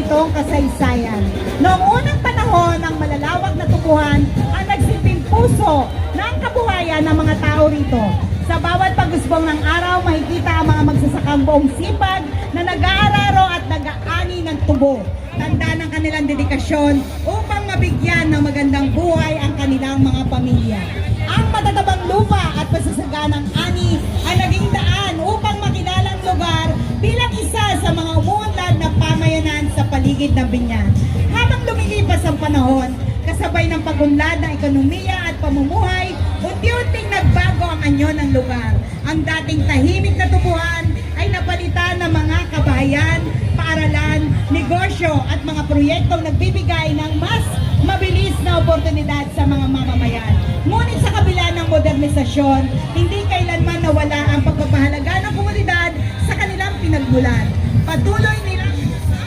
ganitong kasaysayan. Noong unang panahon, ang malalawak na tubuhan ang nagsilbing puso ng kabuhayan ng mga tao rito. Sa bawat pag-usbong ng araw, makikita ang mga magsasakang buong sipag na nag-aararo at nag-aani ng tubo. Tanda ng kanilang dedikasyon upang mabigyan ng magandang buhay ang kanilang mga pamilya. Ang matatabang lupa at pasasaganang ani ay naging daan upang makilalang lugar bilang isa sa mga umuunlad na pamayanan sa paligid ng Binyan. Habang lumilipas ang panahon, kasabay ng pagunlad ng ekonomiya at pamumuhay, unti-unting nagbago ang anyo ng lugar. Ang dating tahimik na tubuhan ay napalitan ng mga kabahayan, paaralan, negosyo at mga proyektong nagbibigay ng mas mabilis na oportunidad sa mga mamamayan. Ngunit sa kabila ng modernisasyon, hindi kailanman nawala ang pagpapahalaga ng komunidad sa kanilang pinagmulan. Patuloy nilang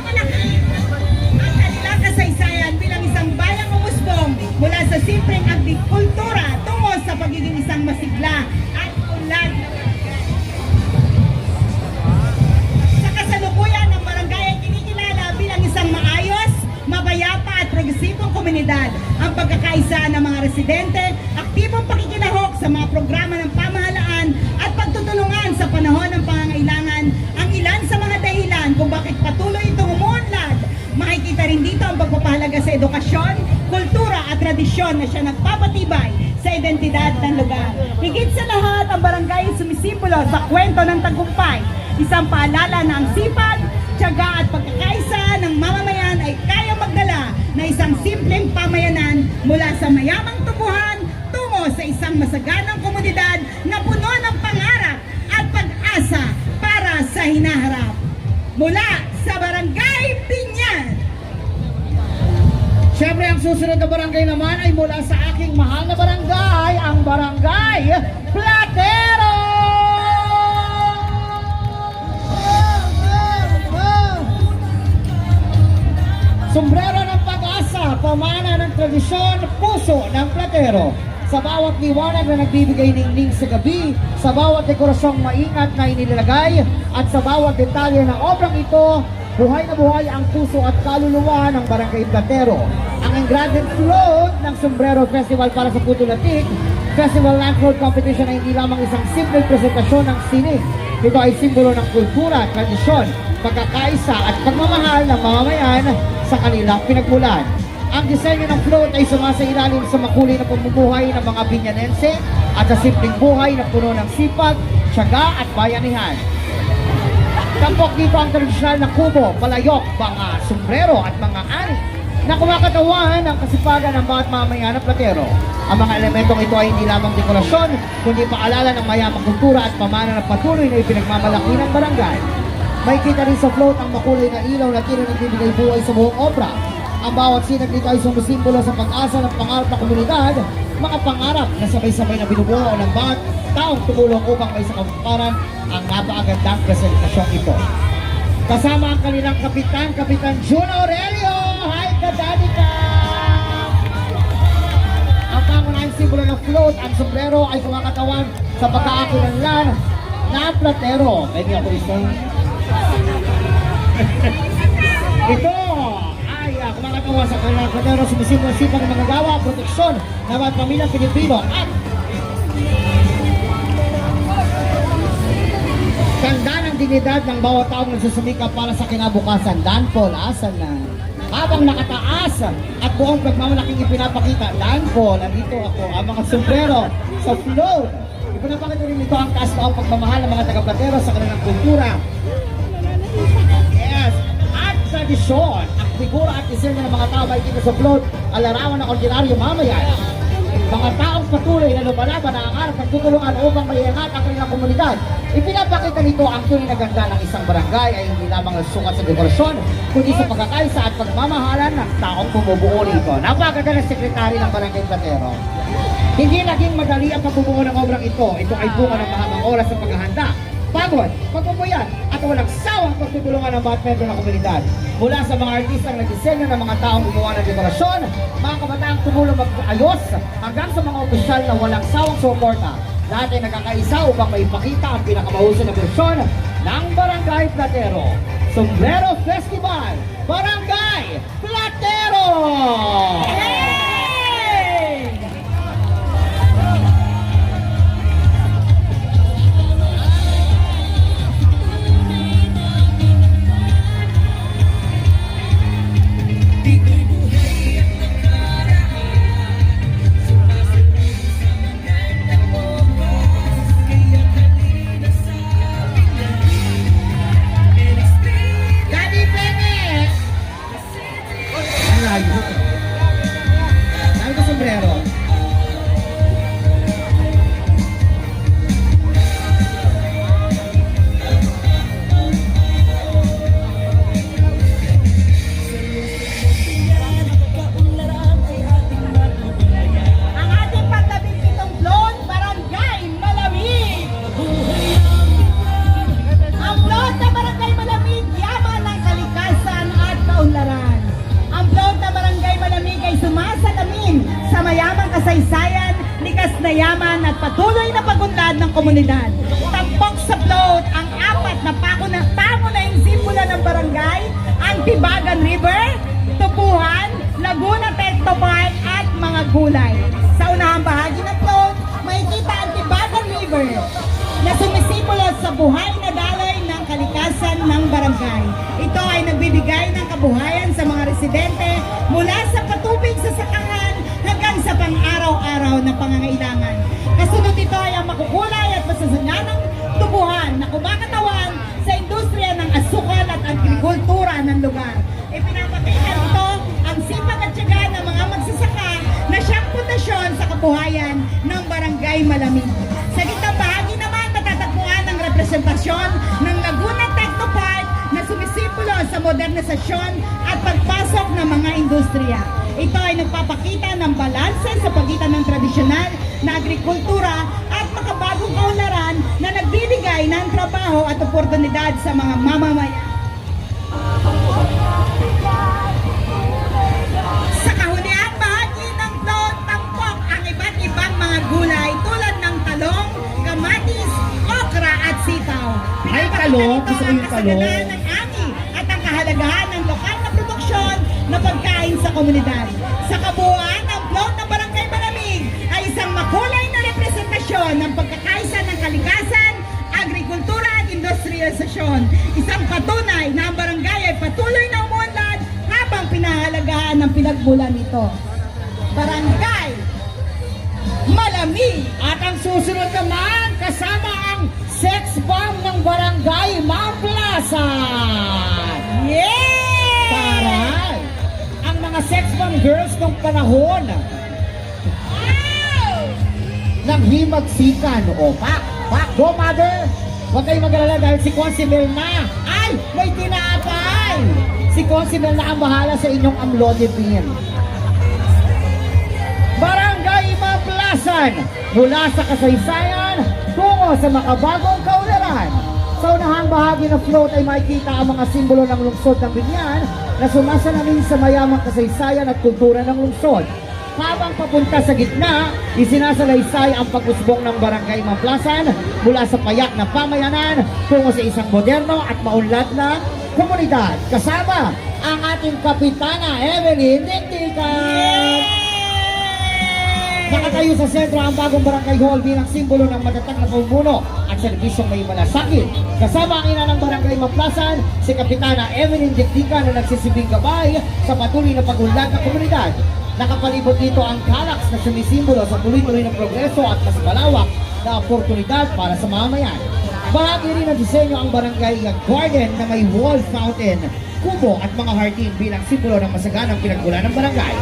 malaki ang kanilang kasaysayan bilang isang bayang umusbong mula sa simpleng agrikultura tungo sa pagiging isang masigla at unlad. Sa kasalukuyan ng barangay ay kinikilala bilang isang maayos, mapayapa at progresibong komunidad. Ang pagkakaisa ng mga residente, aktibong pakikinahok sa mga programa ng pamahalaan at pagtutulungan sa panahon ng pangangailangan ang ilan sa mga dahilan kung bakit patuloy itong umuunlad. Makikita rin dito ang pagpapahalaga sa edukasyon, kultura at tradisyon na siya nagpapatibay sa identidad ng lugar. Higit sa lahat, ang barangay ay sumisimbolo sa kwento ng tagumpay. Isang paalala na ang sipag, tiyaga at pagkakaisa ng mamamayan ay kaya magdala na isang simpleng pamayanan mula sa mayamang tubuhan tungo sa isang masaganang komunidad na puno ng pangarap at pag-asa para sa hinaharap. Mula sa Barangay Binyan. Siyempre, ang susunod na barangay naman ay mula sa aking mahal na barangay, ang Barangay Platero! Sombrero ng pag-asa, pamana ng tradisyon, puso ng Platero. Sa bawat liwanag na nagbibigay ningning sa gabi, sa bawat dekorasyong maingat na inilalagay, at sa bawat detalye ng obrang ito, buhay na buhay ang puso at kaluluwa ng Barangay Platero. Ang engraved float ng Sombrero Festival para sa Puto Latik, Festival Landfall Competition ay hindi lamang isang simple presentasyon ng sining. Ito ay simbolo ng kultura, tradisyon, pagkakaisa at pagmamahal ng mamamayan sa kanilang pinagmulan. Ang disenyo ng float ay sumasailalim sa makulay na pamumuhay ng mga Binyanense at sa simpleng buhay na puno ng sipag, tiyaga at bayanihan. Tampok dito ang tradisyonal na kubo, palayok, mga sombrero at mga ani na kumakatawan ng kasipagan ng bawat mamamayan ng Platero. Ang mga elementong ito ay hindi lamang dekorasyon, kundi paalala ng mayamang kultura at pamana ng patuloy na ipinagmamalaki ng barangay. May kita rin sa float ang makulay na ilaw na tila nagbibigay buhay sa buong obra. Ang bawat sinag dito ay sumisimbolo sa pag-asa ng pangarap ng komunidad, mga pangarap na sabay-sabay na binubuo ng bawat taong tumulong upang may sakamparan ang napakagandang presentasyong ito. Kasama ang kanilang kapitan, Kapitan Jun Aurelio! Hi, Kadaddy ka! Ang pangunahing simbolo ng float, ang sombrero ay kumakatawan sa pagkakakilanlan na Platero. Pwede ako isang... Ito ay kumakatawan sa kanilang Platero, sumisimbolo ng sipag ng mga gawa, proteksyon ng mga pamilyang Pilipino at tanda ng dignidad ng bawat taong nagsusumikap para sa kinabukasan. Dan Paul, asan na? Habang nakataas at buong pagmamalaking ipinapakita, Dan Paul, andito ako, ang mga sombrero sa float. Ipinapakita rin ito ang taas na pagmamahal ng mga taga-Platero sa kanilang kultura. Yes, at tradisyon, ang figura at disenyo ng mga tao ay dito sa float, alarawan ng ordinaryo mamayan. Mga taong patuloy na lumalaban na ang arap ng tutulungan upang maiangat ang kanilang komunidad. Ipinapakita nito ang tunay na ganda ng isang barangay ay hindi lamang nasukat sa dekorasyon, kundi sa pagkakaisa at pagmamahalan ng taong bumubuo rito. Napakaganda ng sekretary ng Barangay Platero. Hindi naging madali ang pagbubuo ng obrang ito. Ito ay bunga ng mahabang oras ng paghahanda, pagod, pagpupuyat at walang sawang pagtutulungan ng bawat membro ng komunidad. Mula sa mga artistang nagdisenyo ng mga taong gumawa ng dekorasyon, mga kabataang tumulong mag-ayos, hanggang sa mga opisyal na walang sawang suporta. Lahat ay nagkakaisa upang maipakita ang pinakamahusay na bersyon ng Barangay Platero. Sombrero Festival, Barangay Platero! Yay! Daddy Penge! Ang layo. Dahil ko sombrero. Ang ating pang-17 float, Barangay Malamig. Ang float na Barangay Malamig, yaman ng kalikasan at kaunlaran. Ang float na Barangay Malamig ay sumasalamin sa mayamang kasaysayan, likas na yaman at patuloy na pagunlad ng komunidad. Tampok sa float ang apat na pangunahing simbolo ng barangay, ang Tibagan River, Tubuhan, Laguna Techno Park at mga gulay. Sa unahang bahagi ng float, makikita ang Tibagan River na sumisimbolo sa buhay na daloy ng kalikasan ng barangay. Ito ay nagbibigay ng kabuhayan sa mga residente mula sa patubig sa sakahan hanggang sa pang-araw-araw na pangangailangan. Kasunod ito ay ang makukulay at masasanganang tubuhan na kumakatawan sa industriya ng asukal at agrikultura ng lugar. Ipinapakita ito ang sipag at tiyaga ng mga magsasaka na siyang pundasyon sa kabuhayan ng Barangay Malamig. Sa gitnang bahagi naman matatagpuan ang representasyon ng Laguna Techno Park na sumisimbolo sa modernisasyon at pagpasok ng mga industriya. Ito ay nagpapakita ng balanse sa pagitan ng tradisyonal na agrikultura at makabagong kaunlaran na nagbibigay ng trabaho at oportunidad sa mga mamamayan. Sa kahuniang bahagi ng float, tampok ang iba't ibang mga gulay tulad ng talong, kamatis, okra at sitaw. Ay, talong. Pinapakita Gusto ko yung nito ang talong. kasaganaan ng ani at ang kahalagahan ng lokal na produksyon na pagkain sa komunidad. Sa kabuuan, ang float ng Barangay Malamig ay isang makulay na representasyon ng pagkakaisa ng kalikasan, agrikultura at industrialisasyon. Isang patunay na ang barangay ay patuloy na umuunlad habang pinahalagahan ng pinagmulan nito. Barangay Malamig. At ang susunod naman, kasama ang sex bomb ng Barangay Mamplasan! Yay! Taray! Ang mga sex bomb girls ng panahon Wow! ng himagsikan. O, pak! Go, mother! Huwag kayong mag-alala dahil si Consible na. Ay! May tinapay! Si Consible na ang bahala sa inyong amlodipin. Barangay Mamplasan, mula sa kasaysayan tungo sa makabagong kaunlaran. Sa unahang bahagi ng float ay makikita ang mga simbolo ng lungsod ng Binyan na sumasalamin sa mayamang kasaysayan at kultura ng lungsod. Habang papunta sa gitna, isinasalaysay ang pag-usbong ng Barangay Mamplasan mula sa payak na pamayanan tungo sa isang moderno at maunlad na komunidad. Kasama ang ating Kapitana Evelyn Dictican. Nakatayo sa sentro ang bagong barangay hall bilang simbolo ng matatag na pamumuno at serbisyong may malasakit. Kasama ang ina ng Barangay Mamplasan, si Kapitana Evelyn Dictican na nagsisibing gabay sa patuloy na pag-unlad ng komunidad. Nakapalibot dito ang Calax na sumisimbolo sa tuloy-tuloy ng progreso at mas malawak na oportunidad para sa mamamayan. Bahagi rin ng disenyo ang barangay garden na may wall fountain, kubo at mga hardin bilang simbolo ng masaganang pinagmulan ng barangay.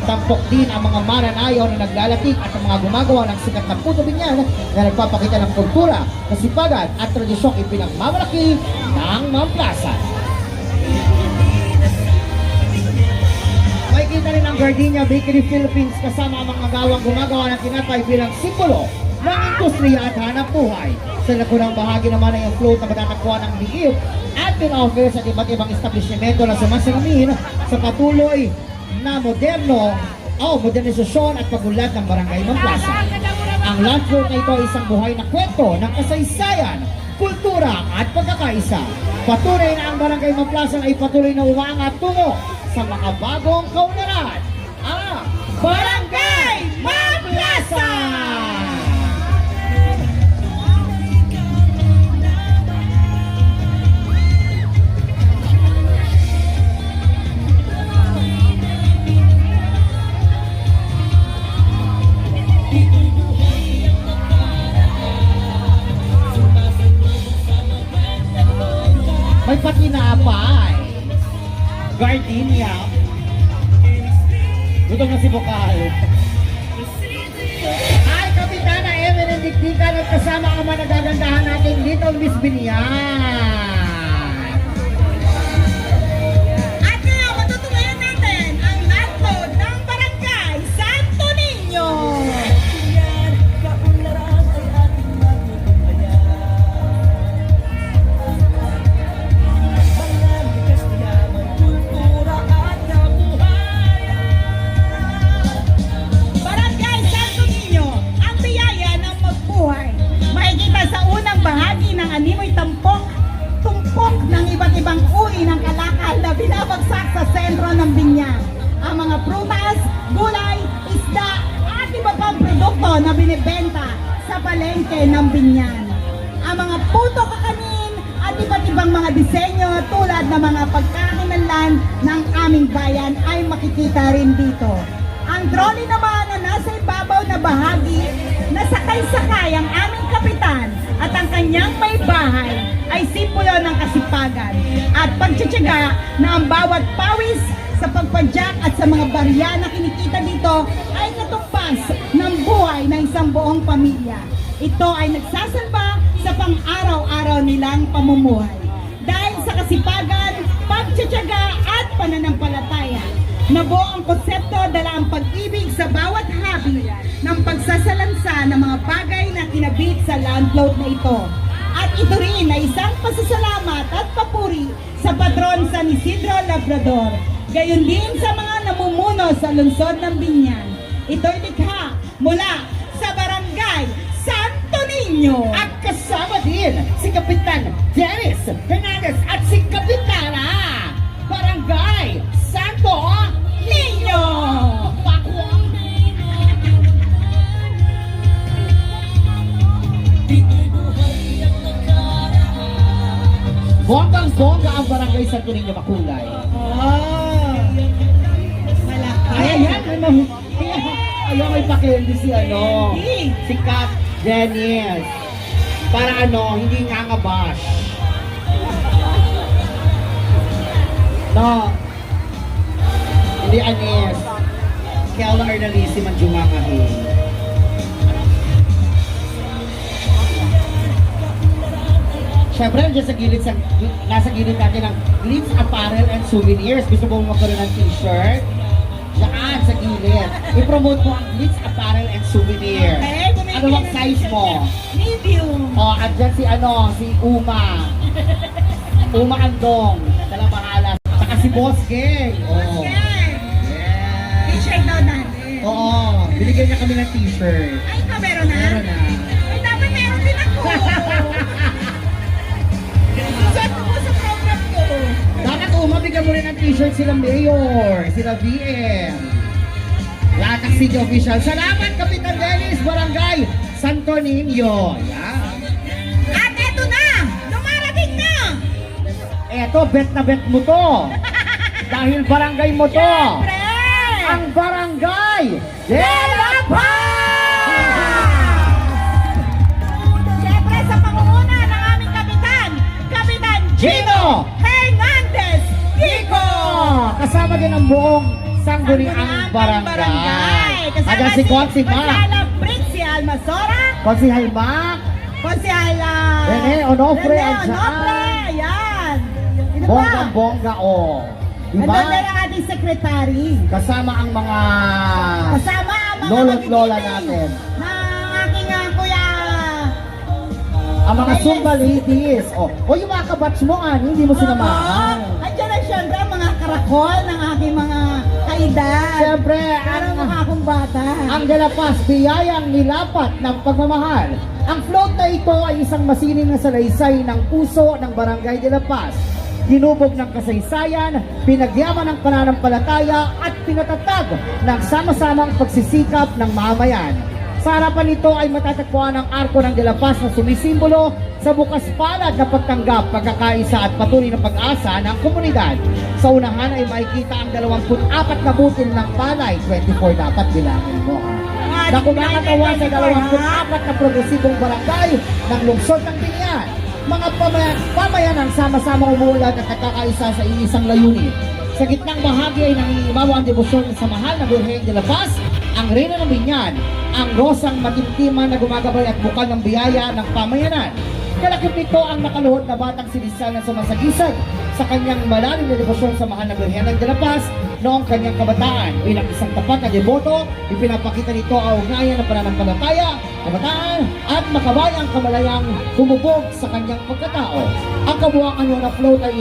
Tampok din ang mga mananayaw na naglalatik at ang mga gumagawa ng sikat na puto binyan na nagpapakita ng kultura, kasipagan at tradisyong ipinagmamalaki ng Mamplasan. Makikita rin ang Gardenia Bakery Philippines kasama ang mga gawang gumagawa ng tinapay bilang simbolo ng industriya at hanap buhay. Sa nakunang bahagi naman ay ang float na matatagpuan ng liip at pin-offer sa iba't ibang establishmento na sumasalamin sa patuloy na modernisasyon at pagunlad ng Barangay Mamplasan. Ang lunch float na ito ay isang buhay na kwento ng kasaysayan, kultura at pagkakaisa. Patuloy na ang Barangay Maplasan ay patuloy na umangat tungo sa mga bagong kaunlaran. Ang Barangay Maplasan! May patinapay. Gardenia. Gutom na si Bukal. Ay, Kapitana Evelyn Dikdikan at kasama ang mga nagagandahan natin dito, Miss Binian. At ngayon, matutuloyan natin ang lantod ng Barangay Santo Niño. Barangay Santo Niño, ang biyaya ng magbuhay. Makikita sa unang bahagi ng animoy tumpok ng iba't ibang uri ng kalakal na binabagsak sa sentro ng binyag. Ang mga prutas, gulay, isda, at iba pang produkto na binibenta sa palengke ng binyan. Ang mga puto kakanin at iba't ibang mga disenyo tulad ng mga pagkakinanlan ng aming bayan ay makikita rin dito. Ang trolley naman na nasa ibabaw na bahagi na sakay-sakay ang aming kapitan at ang kanyang may bahay ay simbolo ng kasipagan at pagtsatsaga na ang bawat pawis sa pagpadyak at sa mga barya na kinikita dito ay katumbas ng buhay ng isang buong pamilya. Ito ay nagsasalba sa pang-araw-araw nilang pamumuhay. Dahil sa kasipagan, pagtsatsaga at pananampalataya, nabuo ang konsepto dala ang pag-ibig sa bawat habi ng pagsasalansa ng mga bagay na kinabit sa landlord na ito. At ito rin ay isang pasasalamat at papuri sa patron San Isidro Labrador. Gayon din sa mga namumuno sa lungsod ng Binyan. Ito'y likha mula sa Barangay Santo Niño. At kasama din si Kapitan Dennis Hernandez at si Kapitana Barangay Santo Niño! Bonggang-bongga ang Barangay Santo Niño Makulay. Oh! Malaki! Ayan, ayaw may pakihindi si si Kat Dennis. Para hindi ngangabash. No. Hindi anis. Kaya lang Arnalisi manjumakahin. Siyempre, nandiyan sa gilid, nasa gilid natin ng Glitz Apparel and Souvenirs. Gusto mo magkaroon ng t-shirt? Diyan, sa gilid. I-promote mo ang Glitz Apparel and Souvenirs. Okay, Ano bang size mo? Medium! Andyan si Uma. Uma Andong. Dala bahala. Saka si Boss Gang. Yan! Yes. T-shirt daw natin. Binigyan niya kami ng t-shirt. Ay, ito meron na? Meron na. Ay, dapat meron din ako! Susunod mo sa program ko! Dapat bigyan mo rin ng t-shirt sila Mayor, sila VM. Lahat ng city official. Salamat Kapitan Dennis, Barangay Santo Niño. Yan. At eto na! Dumarating na! Eto, bet na bet mo to. Dahil barangay mo to. Siyempre! Ang Barangay De La Paz! Siyempre sa pangunguna ng aming kapitan, Kapitan Gino Hernandez Kiko! Kasama din ang buong sangguniang barangay. Ayan si Konsi Ma. Konsyala Pritzi Almasora, Konsihal Ma. Konsyala Rene Onofre, Rene andyan. Onofre, ayan. Sino pa? Bonggang-bongga Diba? Andun na ang ating secretary. Kasama ang mga Kasama ang mga lolo't lola magigiting natin. ng aking kuya. Ang mga Zumba ladies. Yung mga kabats mo, hindi mo sinamahan. Andiyan na siyempre ang mga karakol ng aking mga kaedad. Siyempre, Parang mukha akong bata. ang De La Paz, biyayang nilapat ng pagmamahal. Ang float na ito ay isang masining na salaysay ng puso ng Barangay De La Paz. Ginubog ng kasaysayan, pinagyaman ng pananampalataya at pinatatag ng sama-samang pagsisikap ng mamayan. Sa harapan nito ay matatagpuan ang arko ng De La Paz na sumisimbolo sa bukas palad na pagtanggap, pagkakaisa at patuloy na pag-asa ng komunidad. Sa unahan ay makikita ang 24 na butil ng palay, 24 dapat bilangin mo. Na kumakatawan sa 24 na progresibong barangay ng lungsod ng Binian. Mga pamayanang sama-sama umuulat at nakakaisa sa iisang layunin. Sa gitnang bahagi ay nangingibawa ang debosyon sa mahal na Birhen de la Paz, ang Reyna ng Binyan, ang rosang matimtiman na gumagabay at bukal ng biyaya ng pamayanan. Kalakip nito ang nakaluhod na batang si Rizal na sumasagisag sa kanyang malalim na debosyon sa mahal na Birhen de la Paz noong kanyang kabataan. Bilang isang tapat na deboto, ipinapakita nito ang ugnayan ng pananampalataya, kabataan at makabayang kamalayang humubog sa kanyang pagkatao. Ang kabuuan na float ay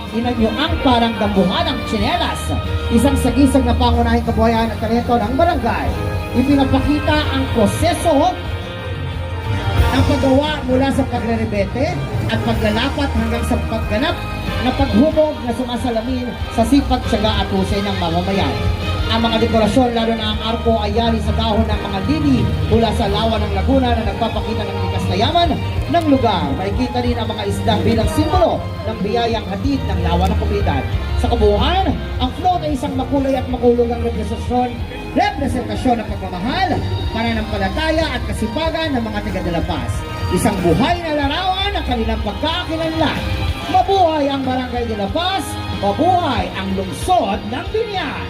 inanyo ang parang dambuhan ng tsinelas, isang sagisag na pangunahing kabuhayan at talento ng barangay. Ipinapakita ang proseso ng paggawa mula sa pagre-rebete at paglalapat hanggang sa pagganap na paghubog na sumasalamin sa sipag, tiyaga at husay ng mamamayan. Ang mga dekorasyon, lalo na ang arko, ay yari sa dahon ng mga lili mula sa lawa ng Laguna na nagpapakita ng likas na yaman ng lugar. Makikita din ang mga isdang bilang simbolo ng biyayang hatid ng lawa ng komunidad. Sa kabuuan, ang float ay isang makulay at makulungang representasyon ng pagmamahal, pananampalataya at kasipagan ng mga taga De La Paz. Isang buhay na larawan ng kanilang pagkakakilanlan. Mabuhay ang Barangay De La Paz, mabuhay ang lungsod ng Binian.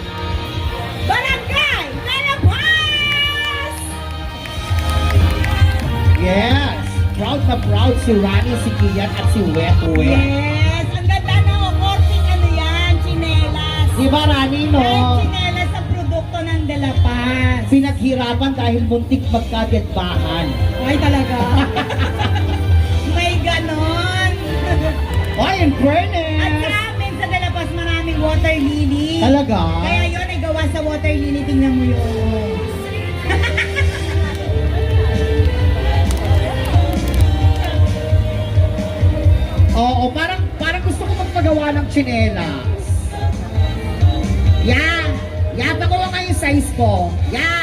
Barangay De La Paz! Yes! Proud na proud si Rani, si Kian at si Wet Wet. Yes! Ang ganda na korting ano yan, chinelas. Di ba Rani, no? Yan, chinelas sa produkto ng De La Paz. Pinaghirapan dahil muntik magkadetbahan. Ay talaga. May ganon. Ay, in At fairness! sa amin sa De La Paz maraming water lily. Talaga? Kaya yun ay gawa sa water lily. Tingnan mo yun. Oo, parang gusto ko magpagawa ng tsinelas. Yan! Yan, pakuha nga yung size ko. Yan!